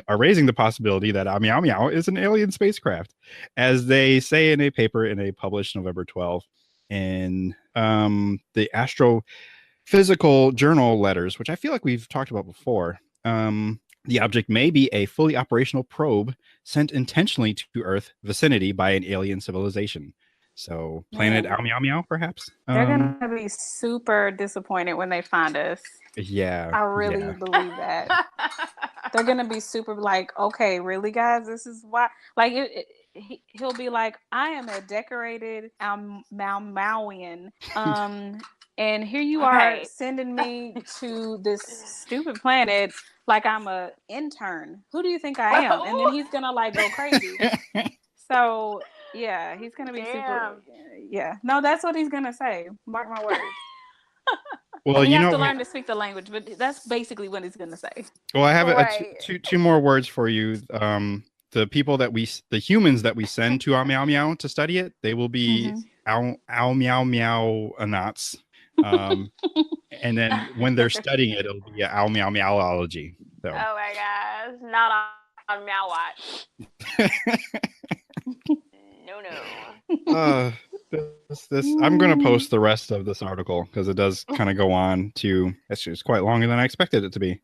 are raising the possibility that Oumuamua Meow Meow is an alien spacecraft, as they say in a paper in a published November 12 in the Astrophysical Journal Letters, which I feel like we've talked about before. The object may be a fully operational probe sent intentionally to Earth vicinity by an alien civilization. So, planet Man. Oumuamua Meow Meow, perhaps. They're gonna be super disappointed when they find us. Yeah. I really yeah. believe that. They're gonna be super like, okay, really, guys, this is why. Like, he'll be like, I am a decorated Oumuamauian, and here you are Right. sending me to this stupid planet like I'm a intern. Who do you think I am? And then he's gonna like go crazy. So yeah, he's gonna be super. Yeah, no, that's what he's gonna say. Mark my words. Well, you you have know, to learn to speak the language, but that's basically what he's gonna say. well, I have Right. two more words for you. The people the humans that we send to Oumuamua Meow Meow to study it, they will be Oumuamua Meow Meow Anats. And then when they're studying it, it'll be Oumuamua Meow Meowology. So. Oh my gosh, not on Meow Watch. No. I'm going to post the rest of this article because it does kind of go on to. It's quite longer than I expected it to be.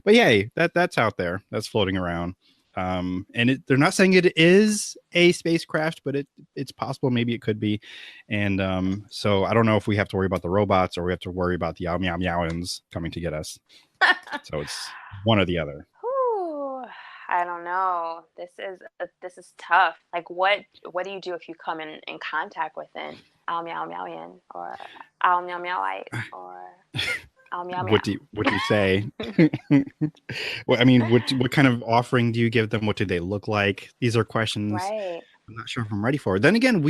But yay, that's out there. That's floating around. And they're not saying it is a spacecraft, but it's possible. Maybe it could be. And so I don't know if we have to worry about the robots or we have to worry about the Oumuamauians coming to get us. So it's one or the other. Whew, I don't know. This is tough. Like, what do you do if you come in contact with an Oumuamauian or Oumuamauite or Oumuamua? What do you say? Well, I mean, what kind of offering do you give them? What do they look like? These are questions Right. I'm not sure if I'm ready for. Then again,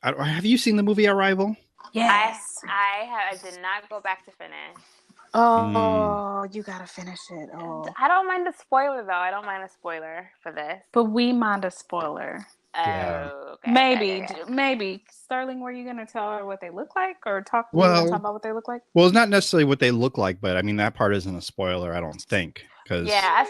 have you seen the movie Arrival? Yes. I did not go back to finish. Oh, you gotta finish it. Oh, I don't mind the spoiler though. I don't mind a spoiler for this. but we mind a spoiler. Yeah. Oh, okay, Maybe, okay. maybe. Sterling, were you gonna tell her what they look like, or talk Well- about what they look like? Well, it's not necessarily what they look like, but I mean that part isn't a spoiler, I don't think, because Yeah, I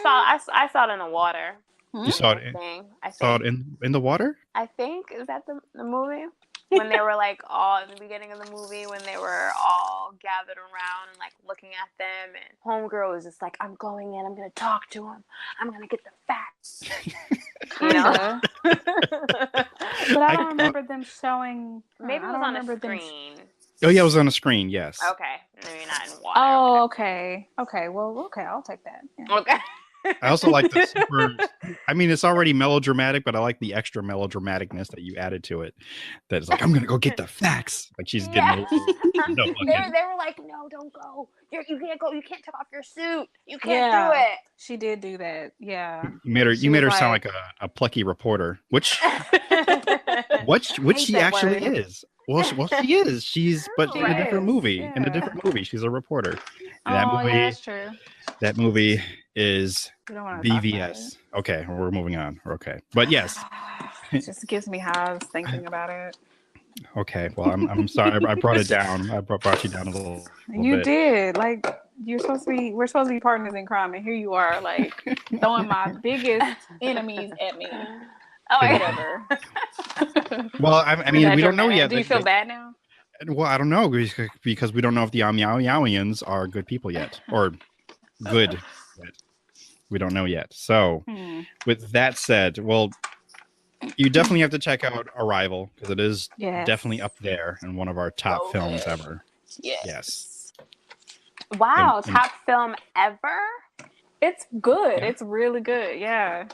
saw it in the water. you saw it. I Saw think. it in the water. I think is that the movie when they were like all in the beginning of the movie when they were all gathered around and like looking at them and homegirl was just like, I'm going in, I'm gonna talk to him, I'm gonna get the facts. You know? But I don't remember them showing. Maybe it I was don't on a remember them- screen. Oh yeah, it was on a screen. Yes. Okay, maybe not in water. Oh, okay. Okay. Well, okay. I'll take that. Yeah. Okay. I also like the super. I mean, it's already melodramatic, but I like the extra melodramaticness that you added to it. That's like, I'm gonna go get the facts. Like she's getting. Yeah. No, They were like, no, don't go. You can't go. You can't take off your suit. You can't Yeah. do it. She did do that. Yeah. You made her sound like a plucky reporter, which she that actually word. is. Well, she is. She's but She in a different is, movie. In a yeah. different movie, she's a reporter. And Oh, yeah, that's true. that movie is We don't want to talk about BVS. Okay, we're moving on. We're okay, but yes. it just gives me highs thinking about it. Okay, well, I'm sorry. I brought it down. I brought you down a little You bit. did. Like we're supposed to be partners in crime, and here you are, like throwing my biggest enemies at me. Oh, Whatever. Well, I mean, we don't know yet. Do you feel bad now? Well, I don't know because we don't know if the Oumuamuaians are good people yet or good yet. We don't know yet. So, with that said, well, you definitely have to check out Arrival because it is definitely up there in one of our top films ever. Yes. Wow, top film ever? It's good. Yeah. It's really good. Yeah.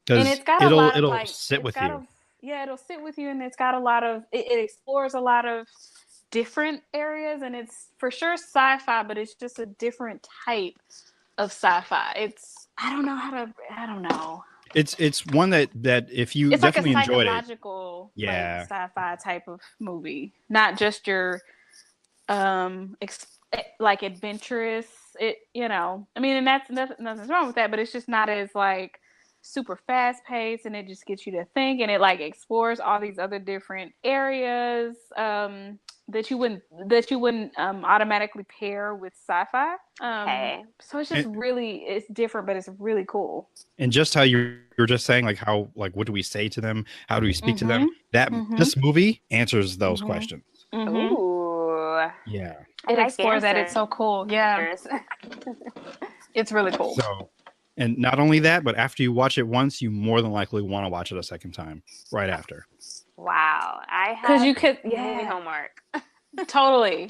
And it's got a lot of it'll sit with you. It'll sit with you, and it's got a lot of it explores a lot of different areas, and it's for sure sci-fi, but it's just a different type of sci-fi. I don't know. It's one that if you it's definitely like a enjoyed psychological, it, like, sci-fi type of movie, not just your like adventurous. I mean, and that's nothing's wrong with that, but it's just not as like super fast paced, and it just gets you to think, and it like explores all these other different areas that you wouldn't automatically pair with sci-fi. So it's just it's different, but it's really cool. And just how you're just saying, like how, like, what do we say to them? How do we speak to them? That this movie answers those questions. Ooh. Yeah. It explores that. It's so cool. Yeah. It's really cool. So, and not only that, but after you watch it once, you more than likely want to watch it a second time right after. Wow. I have because you could movie homework. Totally.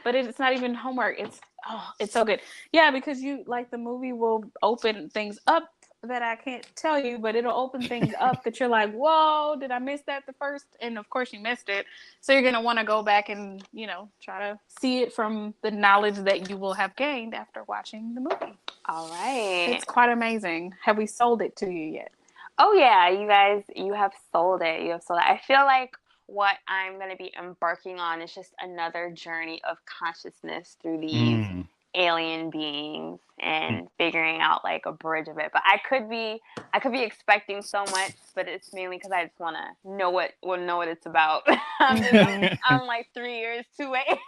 But it's not even homework. It's so good. Yeah, because you like the movie will open things up that I can't tell you, but it'll open things up that you're like, whoa, did I miss that the first? And of course you missed it. So you're going to want to go back and, try to see it from the knowledge that you will have gained after watching the movie. All right. It's quite amazing. Have we sold it to you yet? Oh, yeah. You guys, you have sold it. I feel like what I'm going to be embarking on is just another journey of consciousness through these alien beings and figuring out like a bridge of it. But I could be expecting so much, but it's mainly because I just want to know what it's about. I'm like 3 years too late.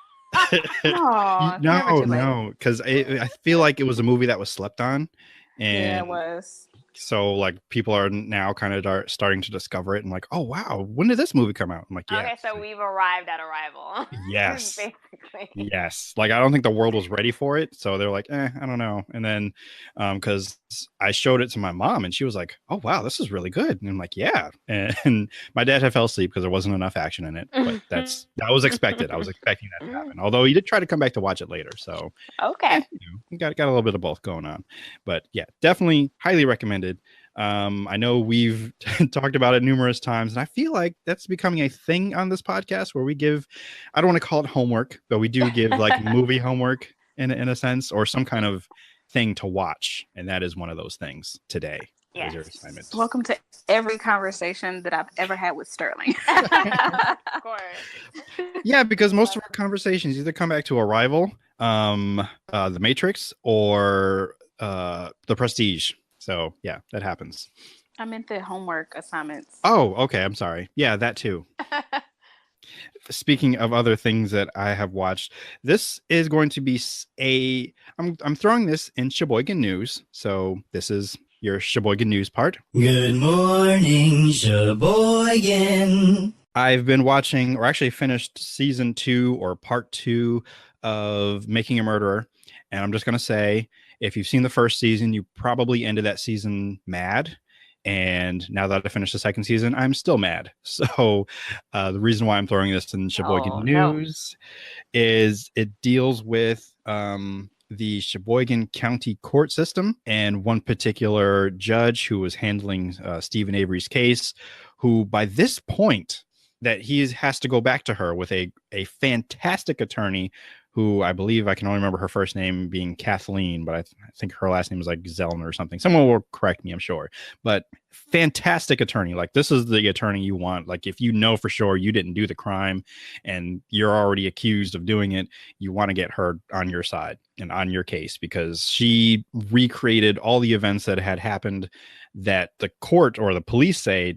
No, because I feel like it was a movie that was slept on, and yeah, it was. So like people are now kind of starting to discover it and like, oh wow, when did this movie come out? I'm like, yeah. Okay, so we've arrived at Arrival. Yes. Basically. Yes. Like I don't think the world was ready for it, so they're like, I don't know. And then because I showed it to my mom and she was like, oh wow, this is really good. And I'm like, yeah. And my dad had fell asleep because there wasn't enough action in it. But that was expected. I was expecting that to happen. Although he did try to come back to watch it later. So okay. Got a little bit of both going on. But yeah, definitely highly recommended. I know we've talked about it numerous times, and I feel like that's becoming a thing on this podcast where we give, I don't want to call it homework, but we do give like movie homework in a sense, or some kind of thing to watch. And that is one of those things today. Yes. Your assignment. Welcome to every conversation that I've ever had with Sterling. Of course. Yeah, because most of our conversations either come back to Arrival, The Matrix, or The Prestige. So yeah, that happens. I meant the homework assignments. Oh, okay. I'm sorry. Yeah, that too. Speaking of other things that I have watched, this is going to be I'm throwing this in Sheboygan news. So this is your Sheboygan news part. Good morning, Sheboygan. I've been watching, or actually finished season 2 or part 2 of Making a Murderer. And I'm just going to say, if you've seen the first season, you probably ended that season mad. And now that I finished the second season, I'm still mad. So the reason why I'm throwing this in Sheboygan news is it deals with the Sheboygan County court system, and one particular judge who was handling Stephen Avery's case, who by this point that he has to go back to her with a fantastic attorney who I believe, I can only remember her first name being Kathleen, but I think her last name is like Zellner or something. Someone will correct me, I'm sure. But fantastic attorney. Like, this is the attorney you want. Like, if you know for sure you didn't do the crime and you're already accused of doing it, you want to get her on your side and on your case, because she recreated all the events that had happened that the court or the police say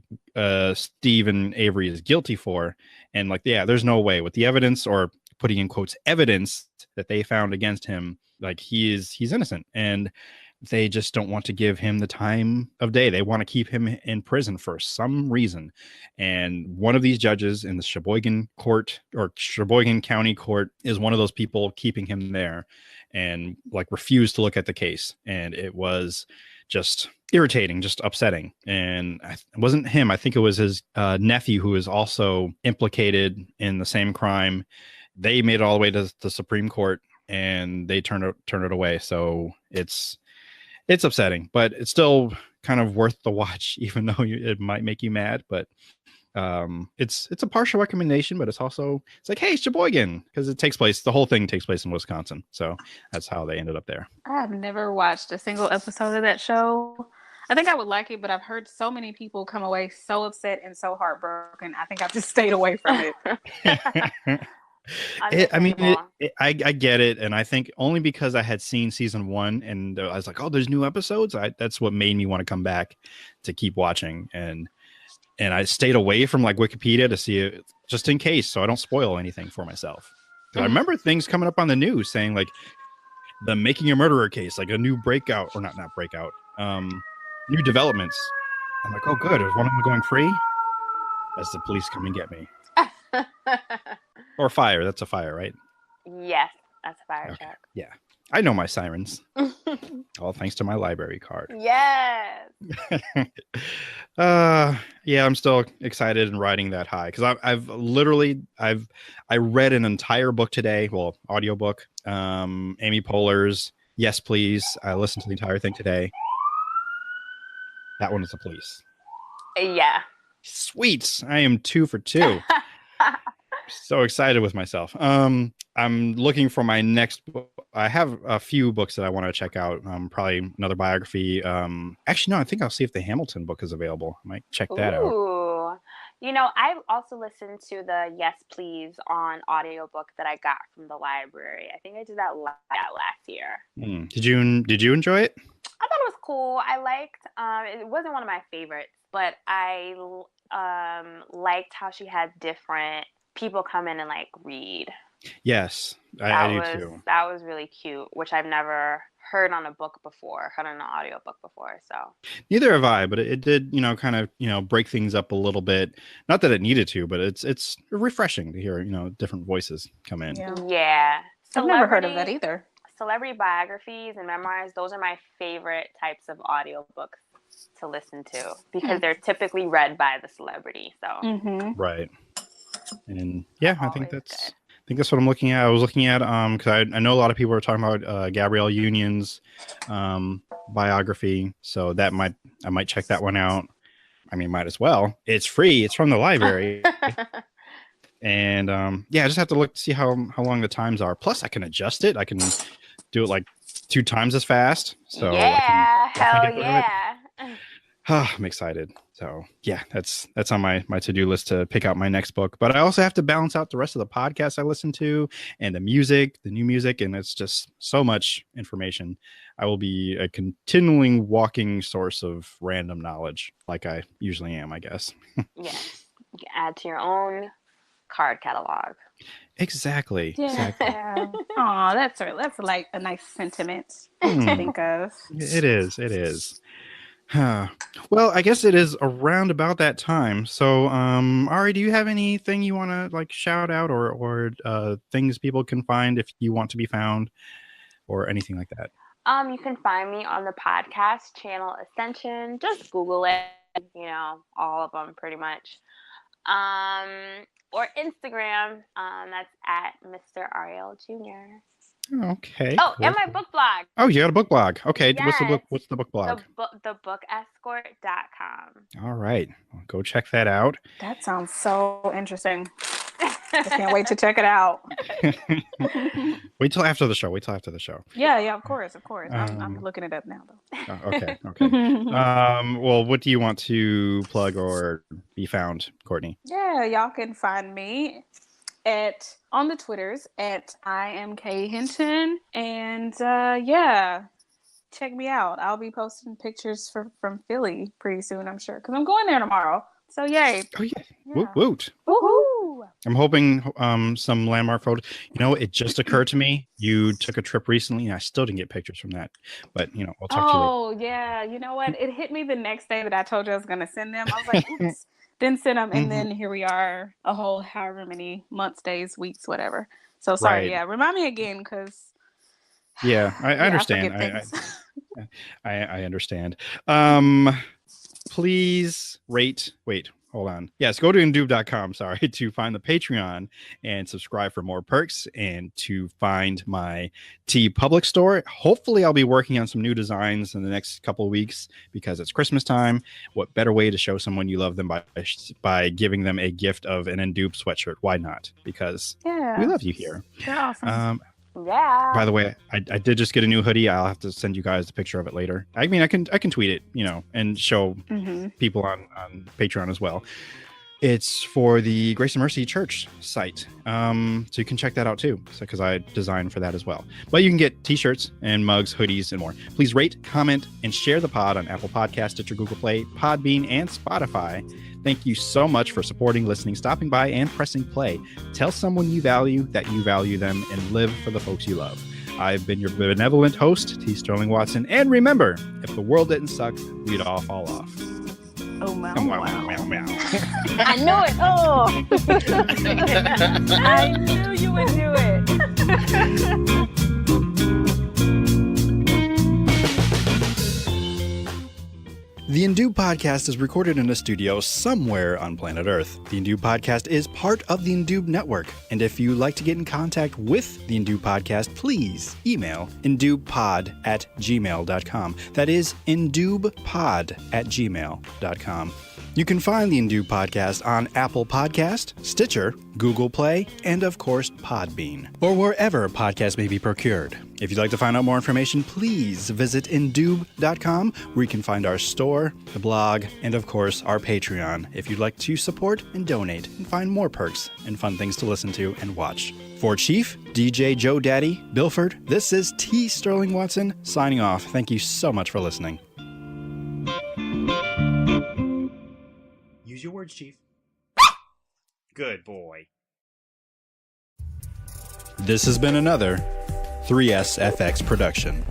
Stephen Avery is guilty for. And like, yeah, there's no way with the evidence, or putting in quotes, evidence that they found against him, like he's innocent, and they just don't want to give him the time of day. They want to keep him in prison for some reason. And one of these judges in the Sheboygan court, or Sheboygan County court, is one of those people keeping him there, and like refused to look at the case. And it was just irritating, just upsetting. And it wasn't him. I think it was his nephew, who is also implicated in the same crime. They made it all the way to the Supreme Court, and they turned it away. So it's upsetting, but it's still kind of worth the watch, even though it might make you mad. But it's a partial recommendation, but it's like, hey, Sheboygan, because the whole thing takes place in Wisconsin. So that's how they ended up there. I've never watched a single episode of that show. I think I would like it, but I've heard so many people come away so upset and so heartbroken. I think I've just stayed away from it. I get it, and I think only because I had seen season 1 and I was like, oh, there's new episodes. That's what made me want to come back to keep watching, and I stayed away from like Wikipedia to see it just in case, so I don't spoil anything for myself. I remember things coming up on the news saying like the Making a Murderer case, like a new breakout, or not breakout, new developments. I'm like, oh, good. Is one of them going free? As the police come and get me. Or fire. That's a fire, right? Yes, that's a fire truck. Yeah. I know my sirens. All thanks to my library card. Yes. Yeah, I'm still excited and riding that high, because I read an entire book today. Well, audiobook. Amy Poehler's Yes Please. I listened to the entire thing today. That one is the police. Yeah. Sweet. I am 2 for 2. So excited with myself. I'm looking for my next book. I have a few books that I want to check out. Probably another biography. Actually, no, I think I'll see if the Hamilton book is available. I might check that out. Ooh. You know, I also listened to the Yes Please on audiobook that I got from the library. I think I did that last year. Did you enjoy it? I thought it was cool. I liked, it wasn't one of my favorites, but I liked how she had different people come in and like read. Yes, I do too. That was really cute, which I've never heard on a book before, heard on an audiobook before. So neither have I, but it did, kind of, break things up a little bit. Not that it needed to, but it's refreshing to hear, different voices come in. Yeah. I've never heard of that either. Celebrity biographies and memoirs, those are my favorite types of audiobooks to listen to, because they're typically read by the celebrity. So right. And yeah, I think that's what I'm looking at. I was looking at because I know a lot of people are talking about Gabrielle Union's biography, so I might check that one out. I mean, might as well. It's free. It's from the library. And I just have to look to see how long the times are. Plus, I can adjust it. I can do it like 2 times as fast. So yeah, hell yeah. I'm excited. So yeah, that's on my to-do list to pick out my next book. But I also have to balance out the rest of the podcasts I listen to and the new music, and it's just so much information. I will be a continuing walking source of random knowledge, like I usually am, I guess. Yes, you can add to your own card catalog. Exactly. Yeah. Exactly. Oh, that's like a nice sentiment to think of. It is. Well, I guess it is around about that time. So, Ari, do you have anything you want to like shout out, or things people can find if you want to be found, or anything like that? You can find me on the podcast channel Ascension. Just Google it. All of them pretty much. Or Instagram. That's at Mr. Ariel Jr. Okay. Oh, cool. and my book blog. Oh, you got a book blog. Okay. Yes. What's the book blog? Thebookescort.com. All right. Well, go check that out. That sounds so interesting. I can't wait to check it out. Wait till after the show. Yeah, of course. I'm looking it up now, though. Okay. Well, what do you want to plug or be found, Courtney? Yeah, y'all can find me on the Twitters at IamKHinton, and check me out. I'll be posting pictures from Philly pretty soon, I'm sure, because I'm going there tomorrow. So yay! Oh yeah. Woot woot. Woohoo! I'm hoping some landmark photos. It just occurred to me you took a trip recently, and I still didn't get pictures from that. But we'll talk to you later. Oh yeah, you know what? It hit me the next day that I told you I was gonna send them. I was like, oops, didn't send them, and then here we are, a whole however many months, days, weeks, whatever. So sorry. Right. Yeah, remind me again, because yeah, I understand. I understand. Please rate. Wait, hold on. Yes, go to indoob.com, to find the Patreon and subscribe for more perks and to find my T Public store. Hopefully I'll be working on some new designs in the next couple of weeks because it's Christmas time. What better way to show someone you love them by giving them a gift of an Indoob sweatshirt? Why not? Because we love you here. You're awesome. Yeah. By the way, I did just get a new hoodie. I'll have to send you guys a picture of it later. I mean, I can tweet it, and show people on Patreon as well. It's for the Grace and Mercy Church site. So you can check that out too, because I designed for that as well. But you can get t-shirts and mugs, hoodies, and more. Please rate, comment, and share the pod on Apple Podcasts, Stitcher, Google Play, Podbean, and Spotify. Thank you so much for supporting, listening, stopping by, and pressing play. Tell someone you value that you value them, and live for the folks you love. I've been your benevolent host, T. Sterling Watson. And remember, if the world didn't suck, we'd all fall off. Oh, wow. I knew it. Oh. I knew you would do it. The Indoob Podcast is recorded in a studio somewhere on planet Earth. The Indoob Podcast is part of the Indoob Network. And if you'd like to get in contact with the Indoob Podcast, please email indoobpod@gmail.com. That is indoobpod@gmail.com. You can find the Indoob Podcast on Apple Podcast, Stitcher, Google Play, and of course Podbean, or wherever podcasts may be procured. If you'd like to find out more information, please visit indoob.com, where you can find our store, the blog, and of course our Patreon if you'd like to support and donate and find more perks and fun things to listen to and watch. For Chief, DJ Joe Daddy, Bilford, this is T. Sterling Watson signing off. Thank you so much for listening. Use your words, Chief. Good boy. This has been another 3SFX production.